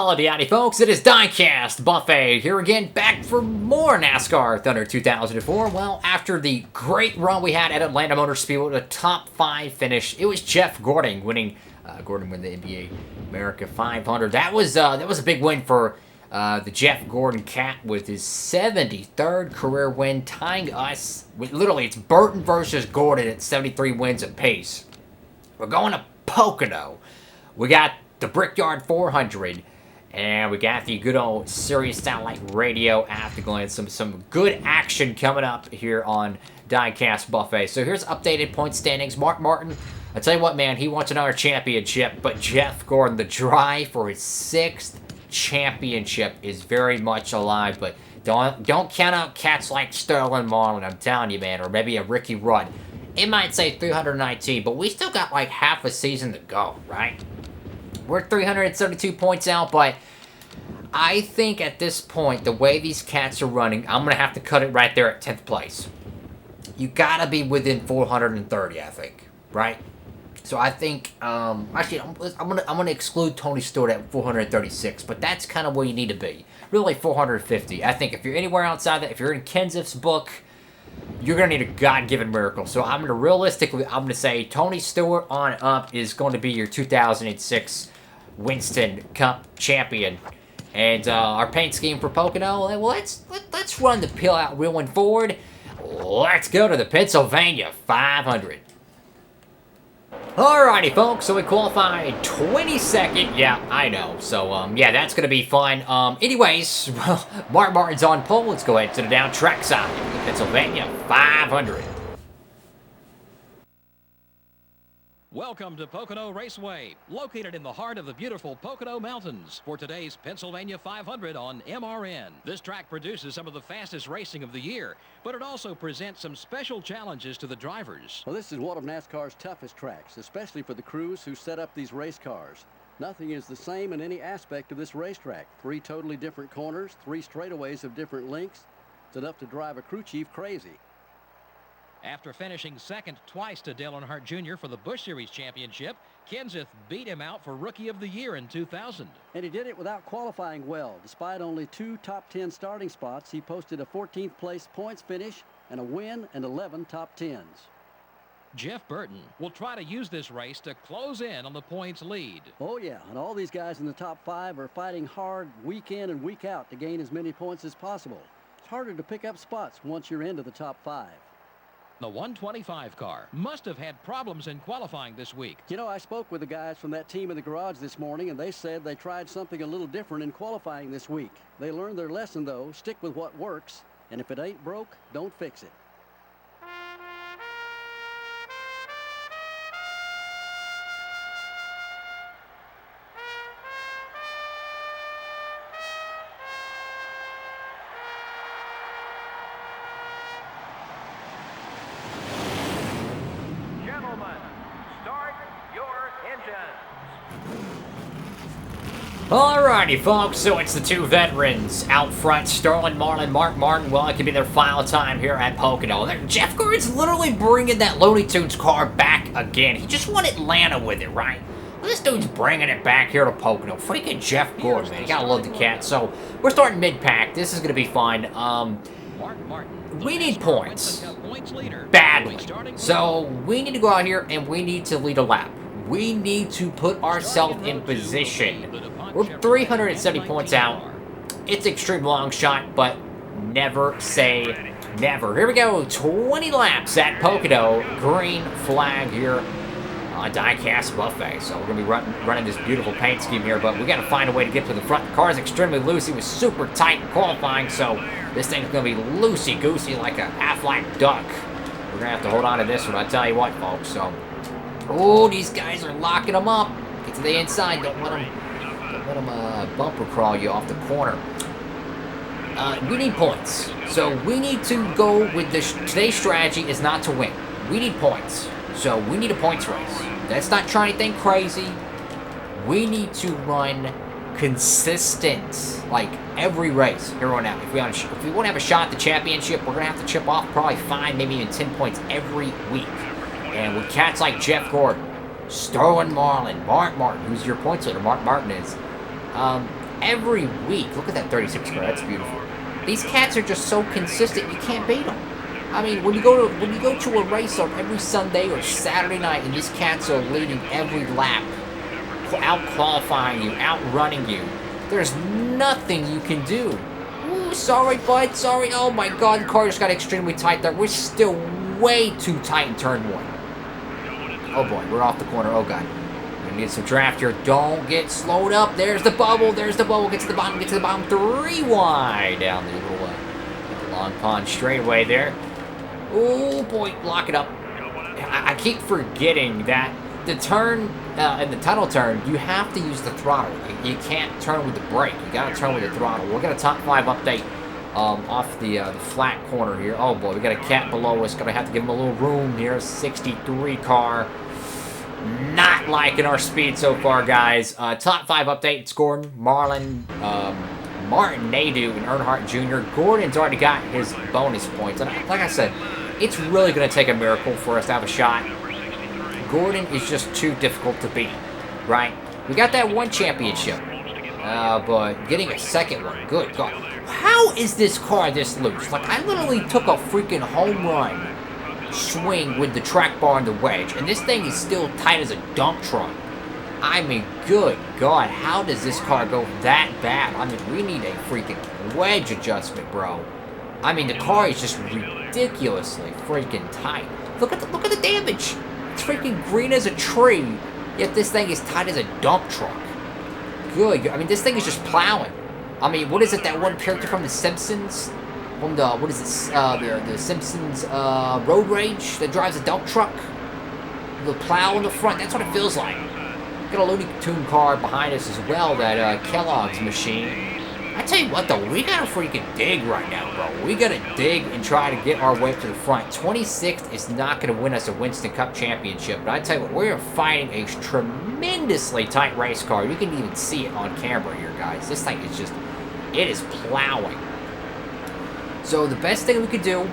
Howdy, howdy, folks. It is DIECAST Buffet here again, back for more NASCAR Thunder 2004. Well, after the great run we had at Atlanta Motor Speedway with a top 5 finish, it was Jeff Gordon winning. Gordon win the NBA America 500. That was a big win for the Jeff Gordon Cat with his 73rd career win, tying us with literally it's Burton versus Gordon at 73 wins apiece. We're going to Pocono. We got the Brickyard 400, and we got the good old Sirius Satellite Radio Afterglow. Some good action coming up here on DIECAST Buffet. So here's updated point standings. Mark Martin, I tell you what, man, he wants another championship, but Jeff Gordon, the drive for his 6th championship is very much alive. But don't count out cats like Sterling Marlin, I'm telling you, man, or maybe a Ricky Rudd. It might say 319, but we still got like half a season to go, right? We're 372 points out, but I think at this point, the way these cats are running, I'm going to have to cut it right there at 10th place. You got to be within 430, I think, right? So I think, actually, I'm going to exclude Tony Stewart at 436, but that's kind of where you need to be. Really, 450. I think if you're anywhere outside that, if you're in Kenseth's book, you're going to need a God-given miracle. So I'm going to realistically, I'm going to say Tony Stewart on up is going to be your 2006 Winston Cup champion. And our paint scheme for Pocono, well, let's run the pill out wheeling forward. Let's go to the Pennsylvania 500. Alrighty, folks, so we qualified 22nd. Yeah, I know. So, yeah, that's going to be fun. Anyways, well, Mark Martin's on pole. Let's go ahead to the down track side of the Pennsylvania 500. Welcome to Pocono Raceway, located in the heart of the beautiful Pocono Mountains for today's Pennsylvania 500 on MRN. This track produces some of the fastest racing of the year, but it also presents some special challenges to the drivers. Well, this is one of NASCAR's toughest tracks, especially for the crews who set up these race cars. Nothing is the same in any aspect of this racetrack. 3 totally different corners, 3 straightaways of different lengths. It's enough to drive a crew chief crazy. After finishing second twice to Dale Earnhardt Jr. for the Busch Series Championship, Kenseth beat him out for Rookie of the Year in 2000. And he did it without qualifying well. Despite only 2 top 10 starting spots, he posted a 14th place points finish and a win and 11 top 10s. Jeff Burton will try to use this race to close in on the points lead. Oh yeah, and all these guys in the top 5 are fighting hard week in and week out to gain as many points as possible. It's harder to pick up spots once you're into the top 5. The 125 car must have had problems in qualifying this week. You know, I spoke with the guys from that team in the garage this morning, and they said they tried something a little different in qualifying this week. They learned their lesson, though. Stick with what works, and if it ain't broke, don't fix it. Alrighty, folks, so it's the 2 veterans out front, Sterling Marlin, Mark Martin. Well, it could be their final time here at Pocono. Jeff Gordon's literally bringing that Looney Tunes car back again. He just won Atlanta with it, right? Well, this dude's bringing it back here to Pocono. Freaking Jeff Gordon, man. You gotta love the cat. So, we're starting mid-pack. This is gonna be fun. We need points. Badly. So, we need to go out here and we need to lead a lap. We need to put ourselves in position. We're 370 points out. It's an extreme long shot, but never say never. Here we go. 20 laps at Pocono. Green flag here on DIECAST Buffet. So we're going to be running this beautiful paint scheme here, but we got to find a way to get to the front. The car is extremely loose. It was super tight qualifying, so this thing's going to be loosey-goosey like a half-like duck. We're going to have to hold on to this one, I tell you what, folks. So, oh, these guys are locking them up. Get to the inside. Don't let them bumper crawl you off the corner. We need points. So we need to go with this. Today's strategy is not to win. We need points. So we need a points race. Let's not try anything crazy. We need to run consistent, like every race here on out. If we want to have a shot at the championship, we're going to have to chip off probably 5, maybe even 10 points every week. And with cats like Jeff Gordon, Sterling Marlin, Mark Martin, who's your points leader, Mark Martin is, every week. Look at that 36 car. That's beautiful. These cats are just so consistent. You can't beat them. I mean, when you go to a race on every Sunday or Saturday night, and these cats are leading every lap, out qualifying you, outrunning you, there's nothing you can do. Ooh, sorry, bud. Sorry. Oh my God, the car just got extremely tight there. We're still way too tight in turn 1. Oh boy, we're off the corner. Oh God. We need some draft here. Don't get slowed up. There's the bubble. There's the bubble. Get to the bottom. Get to the bottom. 3 wide down the little long pond straightaway there. Oh boy, lock it up. I keep forgetting that the turn in the tunnel turn, you have to use the throttle. You can't turn with the brake. You got to turn with the throttle. We're gonna top 5 update off the flat corner here. Oh boy, we got a cat below us. Gonna have to give him a little room here. 63 car. Not liking our speed so far, guys. Top 5 update. It's Gordon, Marlon, Martin, Nadeau, and Earnhardt Jr. Gordon's already got his bonus points. And like I said, it's really going to take a miracle for us to have a shot. Gordon is just too difficult to beat, right? We got that 1 championship, but getting a second one, good God. How is this car this loose? Like, I literally took a freaking home run swing with the track bar and the wedge, and this thing is still tight as a dump truck. I mean, good God, how does this car go that bad? I mean, we need a freaking wedge adjustment, bro. I mean, the car is just ridiculously freaking tight. Look at the damage. It's freaking green as a tree, yet this thing is tight as a dump truck. Good. I mean, this thing is just plowing. I mean, what is it? That one character from The Simpsons? From the, what is this? The Simpsons road rage that drives a dump truck. The plow in the front. That's what it feels like. Got a Looney Tune car behind us as well. That Kellogg's machine. I tell you what, though, we gotta freaking dig right now, bro. We gotta dig and try to get our way to the front. 26th is not gonna win us a Winston Cup championship, but I tell you what, we're fighting a tremendously tight race car. You can even see it on camera here, guys. This thing is just, it is plowing. So the best thing we could do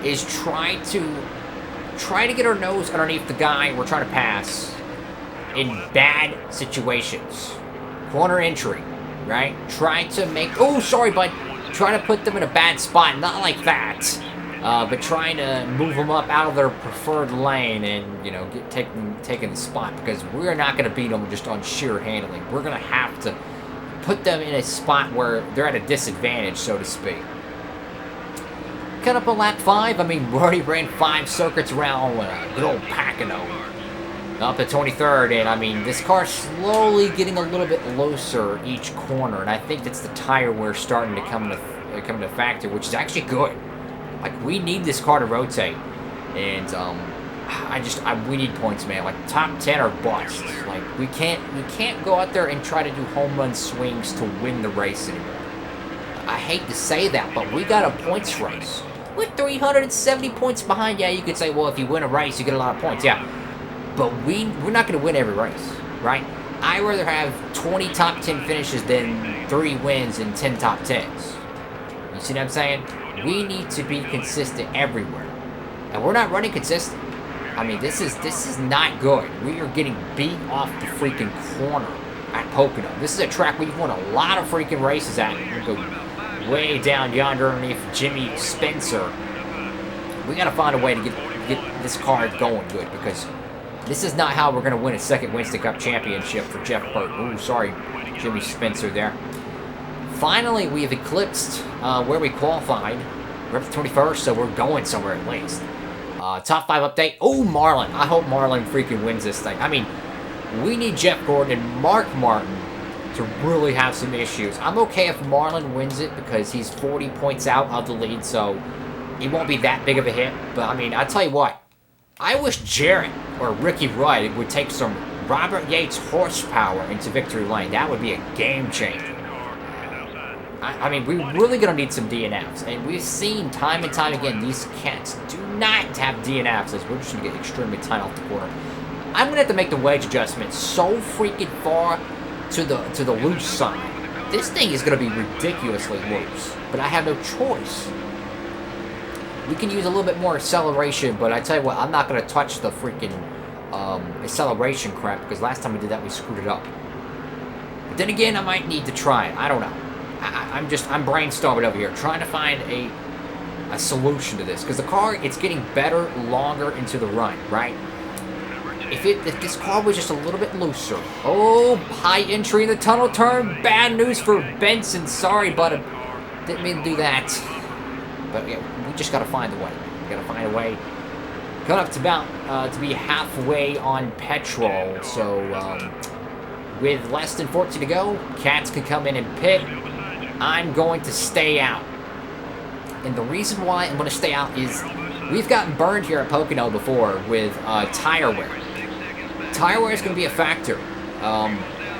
is try to get our nose underneath the guy we're trying to pass in bad situations. Corner entry, right? Try to make, oh, sorry, bud. Try to put them in a bad spot, not like that, but trying to move them up out of their preferred lane and, you know, taking the spot, because we're not going to beat them just on sheer handling. We're going to have to put them in a spot where they're at a disadvantage, so to speak. Cut up on lap 5. I mean, we already ran 5 circuits around good old Pocono. Up at 23rd, and I mean, this car's slowly getting a little bit looser each corner, and I think that's the tire wear starting to come into factor, which is actually good. Like, we need this car to rotate, and we need points, man. Like, top 10 or bust. Like, we can't go out there and try to do home run swings to win the race anymore. I hate to say that, but we got a points race. We're 370 points behind. Yeah, you could say, well, if you win a race, you get a lot of points. Yeah. But we're not going to win every race, right? I'd rather have 20 top 10 finishes than 3 wins and 10 top 10s. You see what I'm saying? We need to be consistent everywhere. And we're not running consistent. I mean, this is not good. We are getting beat off the freaking corner at Pocono. This is a track we've won a lot of freaking races at. We'll go way down yonder underneath Jimmy Spencer. We got to find a way to get this car going good, because this is not how we're going to win a second Winston Cup championship for Jeff Burt. Ooh, sorry, Jimmy Spencer there. Finally, we have eclipsed where we qualified. We're up to 21st, so we're going somewhere at least. Top 5 update. Oh, Marlon. I hope Marlon freaking wins this thing. I mean, we need Jeff Gordon and Mark Martin to really have some issues. I'm okay if Marlon wins it because he's 40 points out of the lead, so it won't be that big of a hit. But, I mean, I tell you what. I wish Jarrett or Ricky Rudd would take some Robert Yates horsepower into victory lane. That would be a game changer. I mean, we're really going to need some DNFs. And we've seen time and time again, these cats do not have DNFs, as we're just going to get extremely tight off the corner. I'm going to have to make the wedge adjustment so freaking far to the loose side. This thing is going to be ridiculously loose. But I have no choice. We can use a little bit more acceleration, but I tell you what, I'm not going to touch the freaking acceleration crap, because last time we did that, we screwed it up. Then again, I might need to try it. I don't know. I'm brainstorming over here, trying to find a solution to this. Because the car, it's getting better longer into the run, right? If this car was just a little bit looser. Oh, high entry in the tunnel turn. Bad news for Benson. Sorry, but I didn't mean to do that. But yeah, we just got to find a way. We got to find a way. Coming up to about to be halfway on petrol. So with less than 40 to go, Cats can come in and pit. I'm going to stay out. And the reason why I'm going to stay out is we've gotten burned here at Pocono before with tire wear. Tire wear is going to be a factor.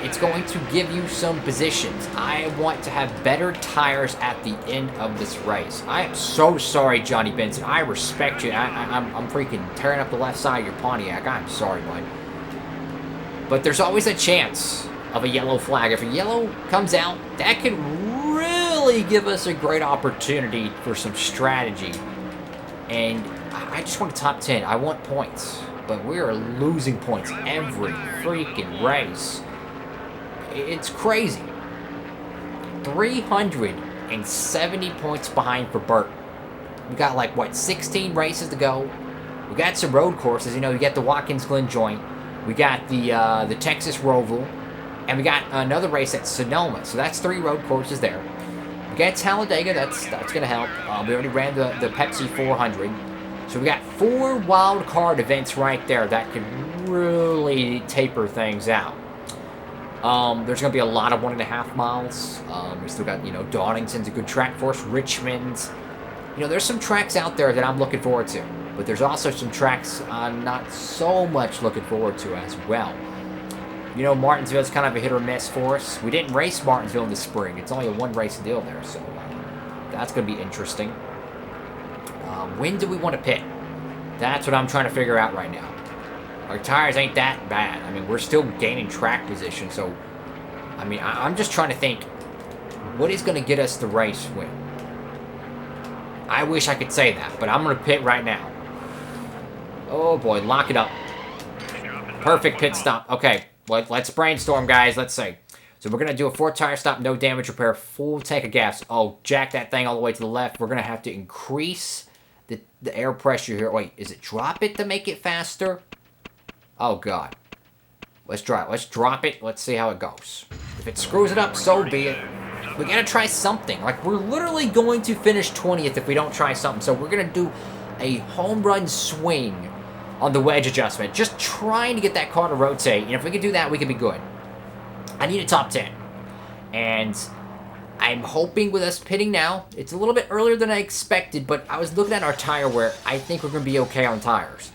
It's going to give you some positions. I want to have better tires at the end of this race. I am so sorry, Johnny Benson. I respect you. I'm freaking tearing up the left side of your Pontiac. I'm sorry, bud. But there's always a chance of a yellow flag. If a yellow comes out, that could really give us a great opportunity for some strategy. And I just want a top 10. I want points. But we are losing points every freaking race. It's crazy. 370 points behind for Burt. We got like, what, 16 races to go. We got some road courses. You know, you got the Watkins Glen Joint. We got the Texas Roval. And we got another race at Sonoma. So that's 3 road courses there. We got Talladega. That's going to help. We already ran the Pepsi 400. So we got 4 wild card events right there that could really taper things out. There's going to be a lot of 1.5 miles. We still got, you know, Donington's a good track for us. Richmond. You know, there's some tracks out there that I'm looking forward to. But there's also some tracks I'm not so much looking forward to as well. You know, Martinsville's kind of a hit or miss for us. We didn't race Martinsville in the spring. It's only a 1-race deal there. So that's going to be interesting. When do we want to pit? That's what I'm trying to figure out right now. Our tires ain't that bad. I mean, we're still gaining track position. So, I mean, I'm just trying to think, what is going to get us the race win? I wish I could say that, but I'm going to pit right now. Oh, boy. Lock it up. Perfect pit stop. Okay, let's brainstorm, guys. Let's see. So we're going to do a 4-tire stop, no damage repair, full tank of gas. Oh, jack that thing all the way to the left. We're going to have to increase the air pressure here. Wait, is it drop it to make it faster? Oh, God. Let's try it. Let's drop it. Let's see how it goes. If it screws it up, so be it. We got to try something. Like, we're literally going to finish 20th if we don't try something. So we're going to do a home run swing on the wedge adjustment. Just trying to get that car to rotate. And if we can do that, we can be good. I need a top 10. And I'm hoping with us pitting now, it's a little bit earlier than I expected, but I was looking at our tire wear. I think we're going to be okay on tires.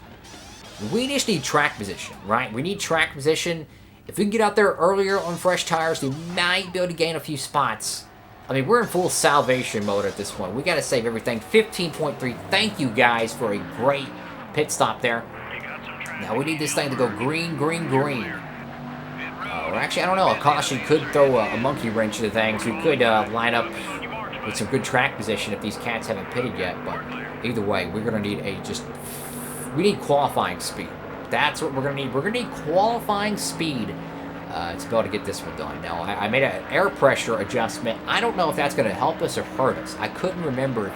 We just need track position, right? We need track position. If we can get out there earlier on fresh tires, we might be able to gain a few spots. I mean, we're in full salvation mode at this point. We got to save everything. 15.3. Thank you guys for a great pit stop there. Now we need this thing to go green, green, green. Or actually, I don't know. A caution could throw a monkey wrench into things. We could line up with some good track position if these cats haven't pitted yet. But either way, we're going to need we need qualifying speed. That's what we're going to need. We're going to need qualifying speed to be able to get this one done. Now, I made an air pressure adjustment. I don't know if that's going to help us or hurt us. I couldn't remember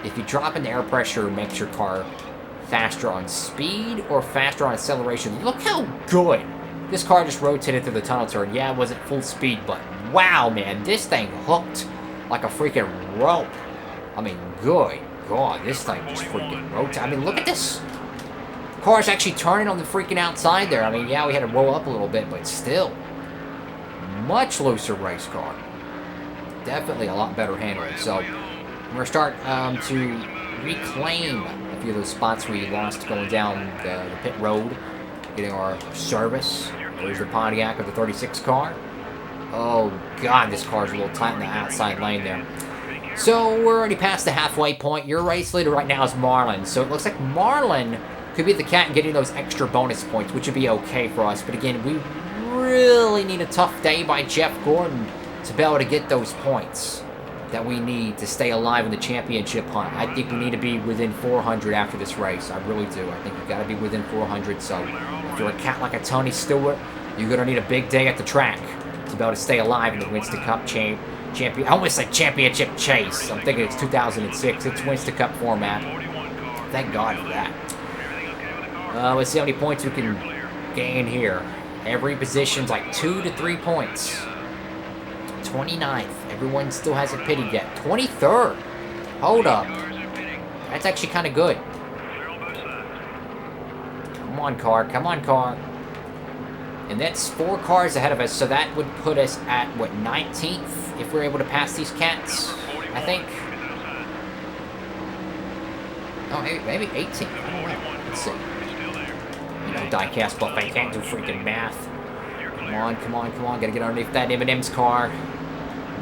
if you drop in the air pressure, it makes your car faster on speed or faster on acceleration. Look how good this car just rotated through the tunnel turn. Yeah, it wasn't full speed, but wow, man, this thing hooked like a freaking rope. I mean, good God, this thing just freaking rotated. I mean, look at this. Car's actually turning on the freaking outside there. I mean, yeah, we had to roll up a little bit, but still. Much looser race car. Definitely a lot better handling. So, we're going to start to reclaim a few of those spots we lost going down the pit road. Getting our service. There's the Pontiac of the 36 car. Oh, God, this car's a little tight in the outside lane there. So, we're already past the halfway point. Your race leader right now is Marlon. So, it looks like Marlon could be the cat getting those extra bonus points, which would be okay for us. But again, we really need a tough day by Jeff Gordon to be able to get those points that we need to stay alive in the championship hunt. I think we need to be within 400 after this race. I really do. I think we've got to be within 400. So if you're a cat like a Tony Stewart, you're going to need a big day at the track to to be able to stay alive in the Winston Cup champion. I almost said championship chase. I'm thinking it's 2006. It's Winston Cup format. Thank God for that. Let's see how many points we can gain here. Every position's like 2 to 3 points. 29th. Everyone still hasn't pitted yet. 23rd. Hold up. That's actually kind of good. Come on, car. Come on, car. And that's 4 cars ahead of us, so that would put us at, what, 19th? If we're able to pass these cats, I think. Oh, maybe 18th. I don't know. Let's see. You know, diecast buffet can't do freaking math. Come on, come on, come on. Gotta get underneath that M&M's car.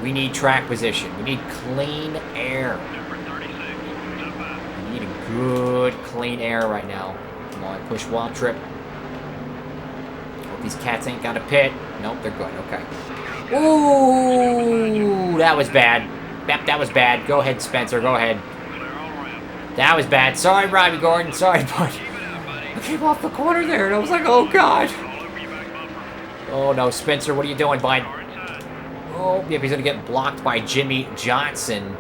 We need track position. We need clean air. We need a good clean air right now. Come on, push wild trip. Hope these cats ain't got a pit. Nope, they're good. Okay. Ooh, that was bad. Yep, that was bad. Go ahead, Spencer. Go ahead. That was bad. Sorry, Robbie Gordon. Sorry, buddy. I came off the corner there, and I was like, oh, God. Oh, no, Spencer, what are you doing, bud? Oh, yep, he's going to get blocked by Jimmy Johnson.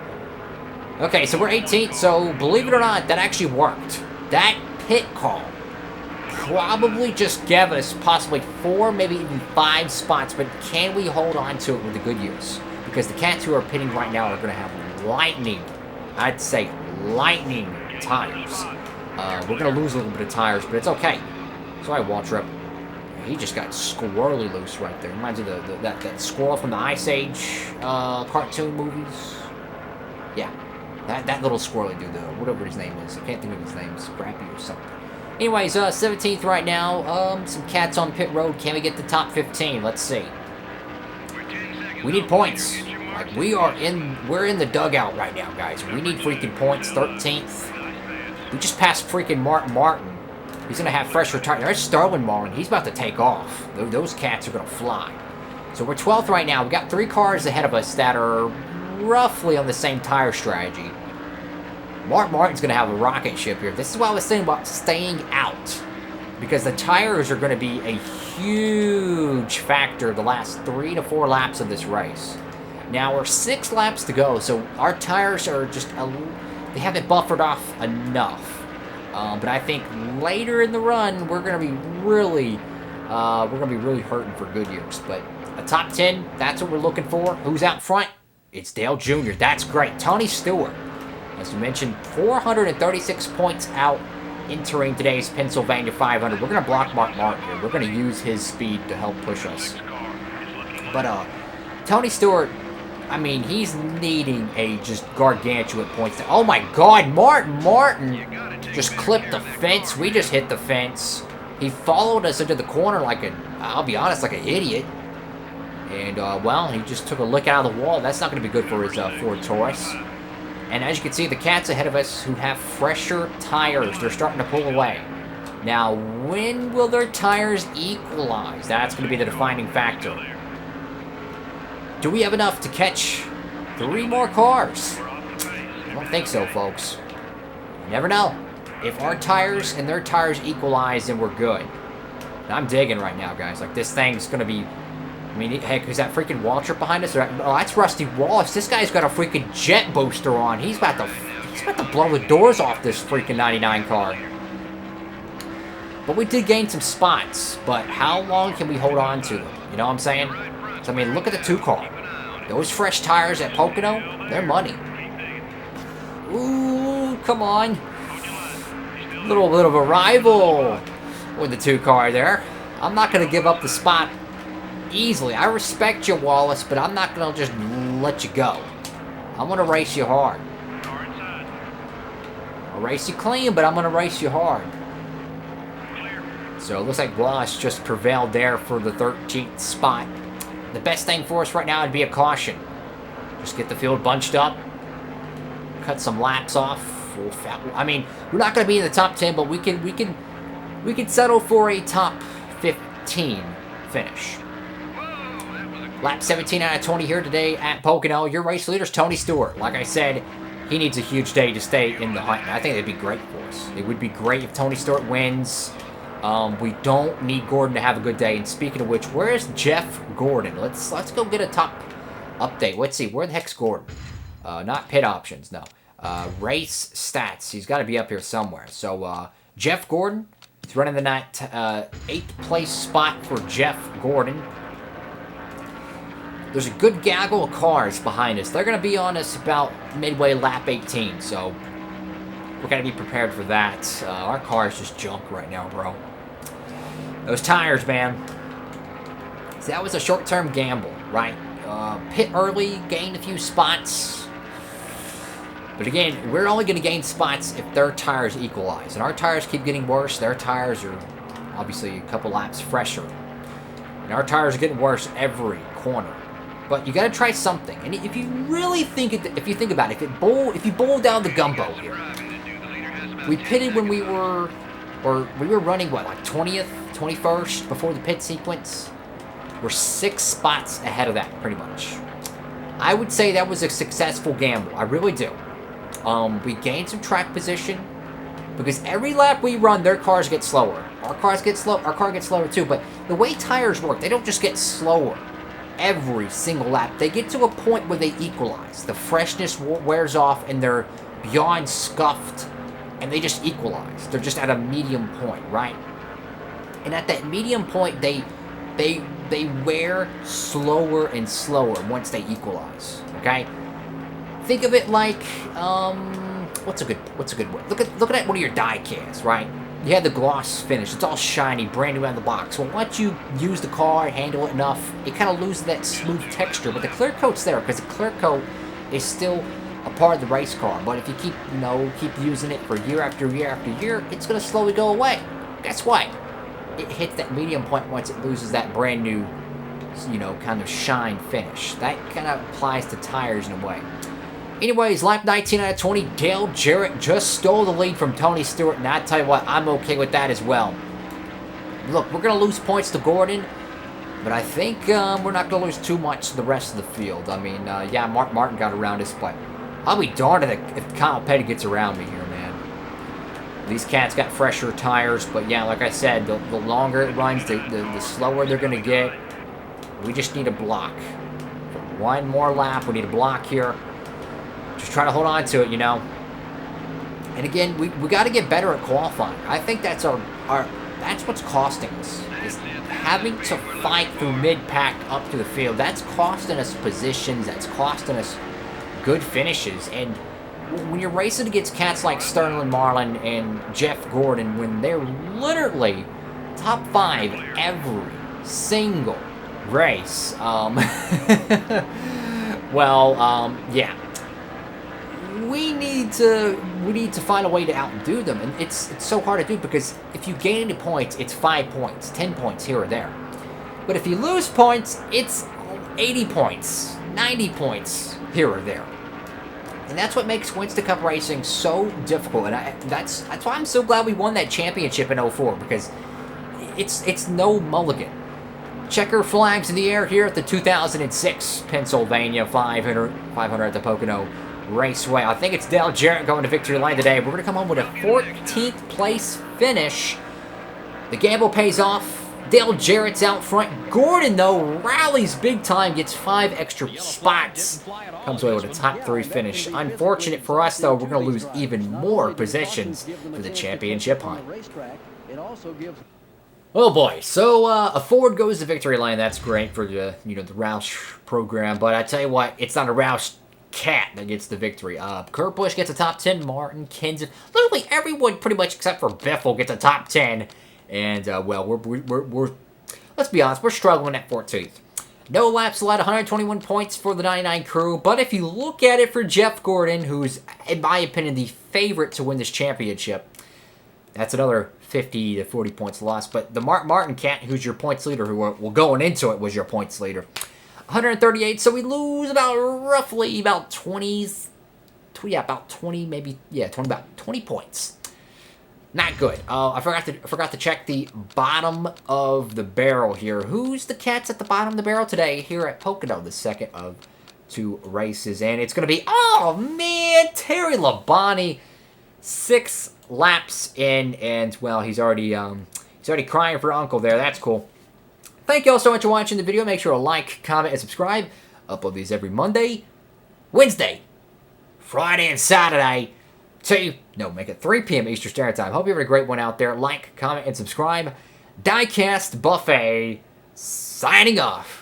Okay, so we're 18th, so believe it or not, that actually worked. That pit call probably just gave us possibly 4, maybe even 5 spots, but can we hold on to it with the good use? Because the cats who are pitting right now are going to have lightning, I'd say lightning tires. We're going to lose a little bit of tires, but it's okay. Sorry, Waltrip. He just got squirrely loose right there. Reminds me of that squirrel from the Ice Age cartoon movies. Yeah, that little squirrely dude, whatever his name is. I can't think of his name. It's Scrappy or something. Anyways, 17th right now. Some cats on pit road. Can we get the top 15? Let's see. We need points. Like we're in the dugout right now, guys. We need freaking points. 13th. We just passed freaking Martin. He's going to have fresh retire. There's Starlin Martin. He's about to take off. Those cats are going to fly. So we're 12th right now. We got 3 cars ahead of us that are roughly on the same tire strategy. Martin's going to have a rocket ship here. This is why I was saying about staying out. Because the tires are going to be a huge factor the last 3 to 4 laps of this race. Now we're 6 laps to go. So our tires are just, they haven't buffered off enough. But I think later in the run, we're gonna be really hurting for good years. But a top 10, that's what we're looking for. Who's out front? It's Dale Jr. That's great. Tony Stewart, as you mentioned, 436 points out entering today's Pennsylvania 500. We're gonna block Mark Martin here. We're gonna use his speed to help push us. But Tony Stewart, I mean, he's needing a just gargantuan points. Oh my God, Martin just clipped the fence. We just hit the fence. He followed us into the corner like I'll be honest, like an idiot. And, well, he just took a look out of the wall. That's not going to be good for his Ford Taurus. And as you can see, the cats ahead of us who have fresher tires, they're starting to pull away. Now, when will their tires equalize? That's going to be the defining factor. Do we have enough to catch 3 more cars? I don't think so, folks. You never know. If our tires and their tires equalize, then we're good. And I'm digging right now, guys. Like, this thing's going to be... I mean, heck, is that freaking Waltrip behind us? Oh, that's Rusty Wallace. This guy's got a freaking jet booster on. He's about to blow the doors off this freaking 99 car. But we did gain some spots. But how long can we hold on to them? You know what I'm saying? So, I mean, look at the 2 car. Those fresh tires at Pocono, they're money. Ooh, come on. A little bit of a rival with the 2 car there. I'm not going to give up the spot easily. I respect you, Wallace, but I'm not going to just let you go. I'm going to race you hard. I'll race you clean, but I'm going to race you hard. So it looks like Wallace just prevailed there for the 13th spot. The best thing for us right now would be a caution. Just get the field bunched up. Cut some laps off. I mean, we're not going to be in the top 10, but we can settle for a top 15 finish. Lap 17 out of 20 here today at Pocono. Your race leader's Tony Stewart. Like I said, he needs a huge day to stay in the hunt. And I think it'd be great for us. It would be great if Tony Stewart wins. We don't need Gordon to have a good day. And speaking of which, where's Jeff Gordon? Let's go get a top update. Let's see. Where the heck's Gordon? Not pit options, no. Race stats. He's got to be up here somewhere. So, Jeff Gordon, he's running the 8th place spot for Jeff Gordon. There's a good gaggle of cars behind us. They're going to be on us about midway lap 18, so we're going to be prepared for that. Our car is just junk right now, bro. Those tires, man. See, that was a short-term gamble, right? Pit early, gained a few spots. But again, we're only going to gain spots if their tires equalize. And our tires keep getting worse. Their tires are obviously a couple laps fresher. And our tires are getting worse every corner. But you got to try something. And if you really think if you think about it, if you boil down the gumbo here, we pitted when we were running what, like 20th, 21st before the pit sequence. We're 6 spots ahead of that, pretty much. I would say that was a successful gamble. I really do. We gained some track position because every lap we run, their cars get slower. Our car gets slower too. But the way tires work, they don't just get slower every single lap. They get to a point where they equalize. The freshness wears off and they're beyond scuffed, and they just equalize. They're just at a medium point, right? And at that medium point, they wear slower and slower once they equalize. Okay. Think of it like, what's a good word? Look at one of your DIECASTs, right? You have the gloss finish. It's all shiny, brand new out of the box. Well, once you use the car, handle it enough, it kind of loses that smooth texture. But the clear coat's there because the clear coat is still a part of the race car. But if you keep using it for year after year after year, it's going to slowly go away. Guess what? It hits that medium point once it loses that brand new, kind of shine finish. That kind of applies to tires in a way. Anyways, lap 19 out of 20, Dale Jarrett just stole the lead from Tony Stewart, and I tell you what, I'm okay with that as well. Look, we're going to lose points to Gordon, but I think we're not going to lose too much to the rest of the field. I mean, yeah, Mark Martin got around us, but I'll be darned if Kyle Petty gets around me here, man. These cats got fresher tires, but yeah, like I said, the longer it runs, the slower they're going to get. We just need a block. For one more lap, we need a block here. Just try to hold on to it, And again, we got to get better at qualifying. I think that's that's what's costing us, is having to fight through mid-pack up to the field. That's costing us positions. That's costing us good finishes. And when you're racing against cats like Sterling Marlin and Jeff Gordon, when they're literally top 5 every single race, yeah. We need to find a way to outdo them, and it's so hard to do because if you gain any points, it's 5 points, 10 points here or there. But if you lose points, it's 80 points, 90 points here or there. And that's what makes Winston Cup racing so difficult. And that's why I'm so glad we won that championship in 04, because it's no mulligan. Checker flags in the air here at the 2006 Pennsylvania 500 at the Pocono Raceway. I think it's Dale Jarrett going to victory lane today. We're going to come home with a 14th place finish. The gamble pays off. Dale Jarrett's out front. Gordon, though, rallies big time, gets 5 extra spots. Comes away with a top 3 finish. Unfortunate for us, though, we're going to lose even more positions for the championship hunt. Oh boy, so a Ford goes to victory lane. That's great for the the Roush program, but I tell you what, it's not a Roush cat that gets the victory. Kurt Busch gets a top 10. Martin, Kenseth, literally everyone pretty much except for Biffle gets a top 10. And well, we're let's be honest, we're struggling at 14th. No laps allowed, 121 points for the 99 crew. But if you look at it for Jeff Gordon, who's in my opinion the favorite to win this championship, that's another 50 to 40 points lost. But the Mark Martin cat, who's your points leader, who going into it was your points leader, 138. So we lose roughly about 20 points. Not good. I forgot to check the bottom of the barrel here. Who's the cats at the bottom of the barrel today here at Pocono, the second of 2 races, and it's going to be, oh man, Terry Labonte, 6 laps in, and well, he's already He's already crying for Uncle there. That's cool. Thank you all so much for watching the video. Make sure to like, comment, and subscribe. Upload these every Monday, Wednesday, Friday, and Saturday. Make it 3 p.m. Eastern Standard Time. Hope you have a great one out there. Like, comment, and subscribe. DIECAST Buffet signing off.